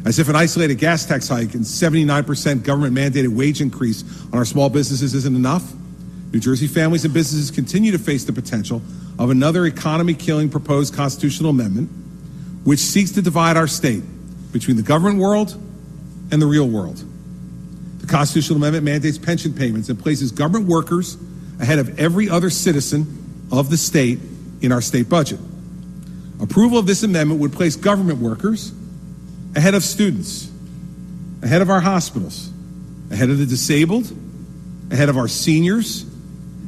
As if an isolated gas tax hike and 79% government-mandated wage increase on our small businesses isn't enough, New Jersey families and businesses continue to face the potential of another economy-killing proposed constitutional amendment which seeks to divide our state between the government world and the real world. The constitutional amendment mandates pension payments and places government workers ahead of every other citizen of the state in our state budget. Approval of this amendment would place government workers ahead of students, ahead of our hospitals, ahead of the disabled, ahead of our seniors,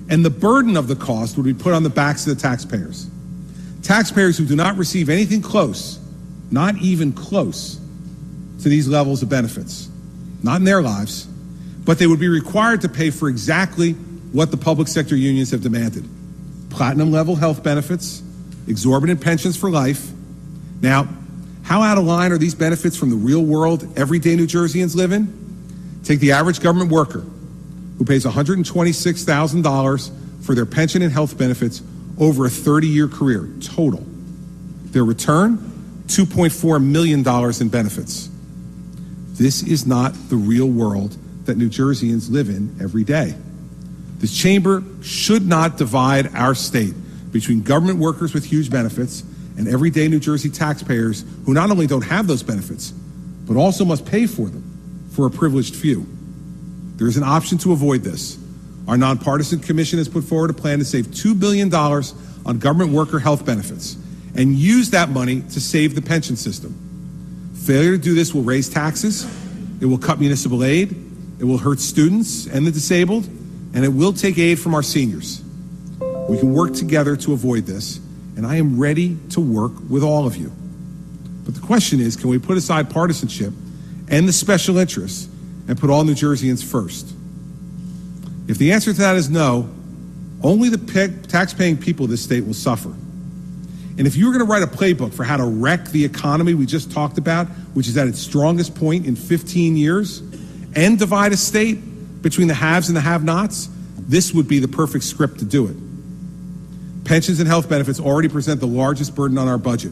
and the burden of the cost would be put on the backs of the taxpayers. Taxpayers who do not receive anything close, not even close, to these levels of benefits. Not in their lives, but they would be required to pay for exactly what the public sector unions have demanded. Platinum-level health benefits, exorbitant pensions for life. Now, how out of line are these benefits from the real world everyday New Jerseyans live in? Take the average government worker who pays $126,000 for their pension and health benefits over a 30-year career total. Their return, $2.4 million in benefits. This is not the real world that New Jerseyans live in every day. This chamber should not divide our state between government workers with huge benefits and everyday New Jersey taxpayers who not only don't have those benefits, but also must pay for them for a privileged few. There is an option to avoid this. Our nonpartisan commission has put forward a plan to save $2 billion on government worker health benefits and use that money to save the pension system. Failure to do this will raise taxes, it will cut municipal aid, it will hurt students and the disabled, and it will take aid from our seniors. We can work together to avoid this, and I am ready to work with all of you. But the question is, can we put aside partisanship and the special interests and put all New Jerseyans first? If the answer to that is no, only the tax-paying people of this state will suffer. And if you were going to write a playbook for how to wreck the economy we just talked about, which is at its strongest point in 15 years, and divide a state between the haves and the have-nots, this would be the perfect script to do it. Pensions and health benefits already present the largest burden on our budget.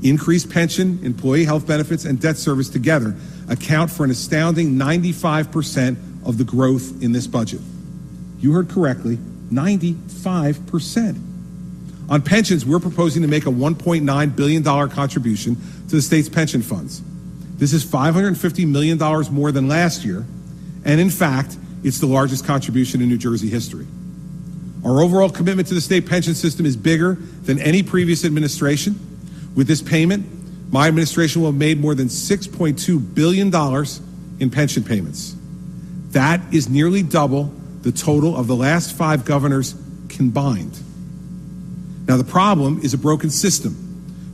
Increased pension, employee health benefits, and debt service together account for an astounding 95% of the growth in this budget. You heard correctly, 95%. On pensions, we're proposing to make a $1.9 billion contribution to the state's pension funds. This is $550 million more than last year, and in fact, it's the largest contribution in New Jersey history. Our overall commitment to the state pension system is bigger than any previous administration. With this payment, my administration will have made more than $6.2 billion in pension payments. That is nearly double the total of the last 5 governors combined. Now, the problem is a broken system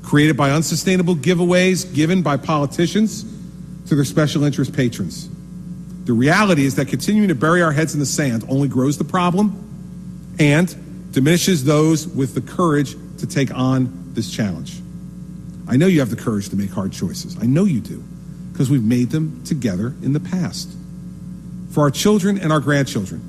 created by unsustainable giveaways given by politicians to their special interest patrons. The reality is that continuing to bury our heads in the sand only grows the problem and diminishes those with the courage to take on this challenge. I know you have the courage to make hard choices. I know you do, because we've made them together in the past. For our children and our grandchildren,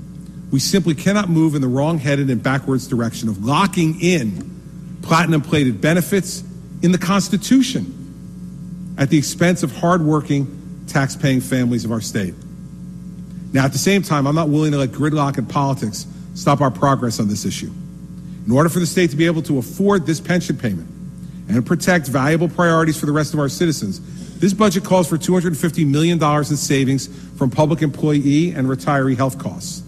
we simply cannot move in the wrong-headed and backwards direction of locking in platinum-plated benefits in the Constitution at the expense of hard-working, tax-paying families of our state. Now, at the same time, I'm not willing to let gridlock and politics stop our progress on this issue. In order for the state to be able to afford this pension payment and protect valuable priorities for the rest of our citizens, this budget calls for $250 million in savings from public employee and retiree health costs.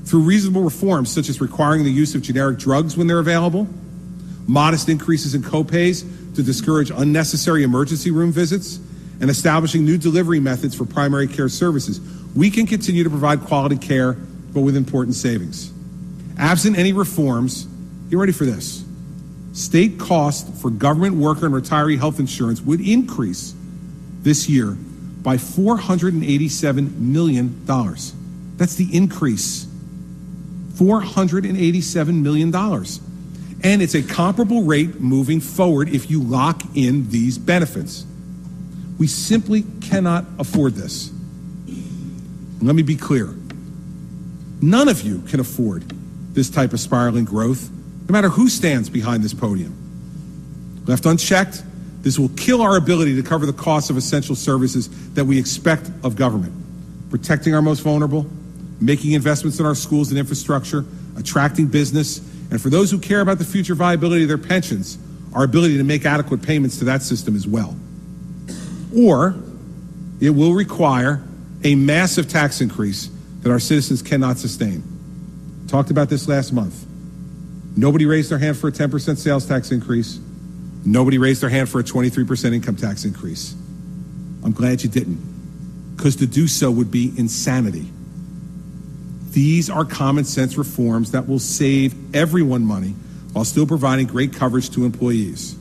Through reasonable reforms such as requiring the use of generic drugs when they're available, modest increases in copays to discourage unnecessary emergency room visits, and establishing new delivery methods for primary care services, we can continue to provide quality care, but with important savings. Absent any reforms, get ready for this. State costs for government worker and retiree health insurance would increase this year by $487 million. That's the increase. $487 million. And it's a comparable rate moving forward if you lock in these benefits. We simply cannot afford this. Let me be clear. None of you can afford this type of spiraling growth, no matter who stands behind this podium. Left unchecked, This will kill our ability to cover the costs of essential services that we expect of government, protecting our most vulnerable, making investments in our schools and infrastructure, attracting business, and for those who care about the future viability of their pensions, our ability to make adequate payments to that system as well. Or it will require a massive tax increase that our citizens cannot sustain. Talked about this last month. Nobody raised their hand for a 10% sales tax increase. Nobody raised their hand for a 23% income tax increase. I'm glad you didn't, because to do so would be insanity. These are common sense reforms that will save everyone money while still providing great coverage to employees.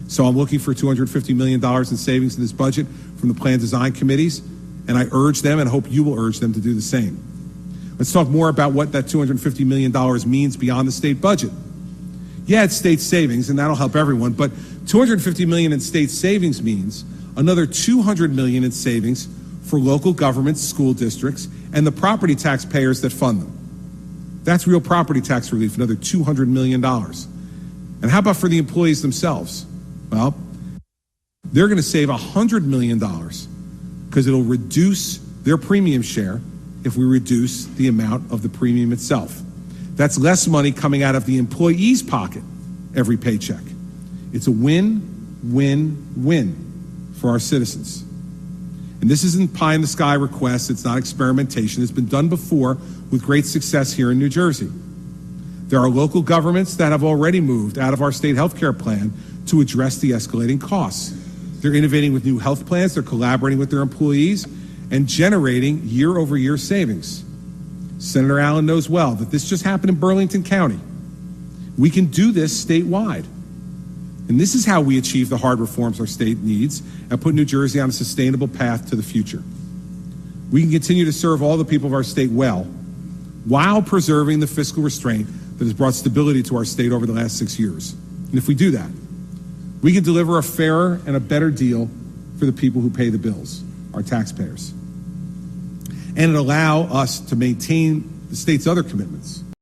So I'm looking for $250 million in savings in this budget from the plan design committees, and I urge them and hope you will urge them to do the same. Let's talk more about what that $250 million means beyond the state budget. Yeah, it's state savings, and that'll help everyone, but $250 million in state savings means another $200 million in savings for local governments, school districts, and the property taxpayers that fund them. That's real property tax relief, another $200 million. And how about for the employees themselves? Well, they're going to save $100 million because it'll reduce their premium share if we reduce the amount of the premium itself. That's less money coming out of the employee's pocket every paycheck. It's a win-win-win for our citizens. And this isn't pie-in-the-sky request. It's not experimentation. It's been done before with great success here in New Jersey. There are local governments that have already moved out of our state health care plan to address the escalating costs. They're innovating with new health plans. They're collaborating with their employees and generating year-over-year savings. Senator Allen knows well that this just happened in Burlington County. We can do this statewide. And this is how we achieve the hard reforms our state needs and put New Jersey on a sustainable path to the future. We can continue to serve all the people of our state well while preserving the fiscal restraint that has brought stability to our state over the last 6 years. And if we do that, we can deliver a fairer and a better deal for the people who pay the bills, our taxpayers. And it allow us to maintain the state's other commitments,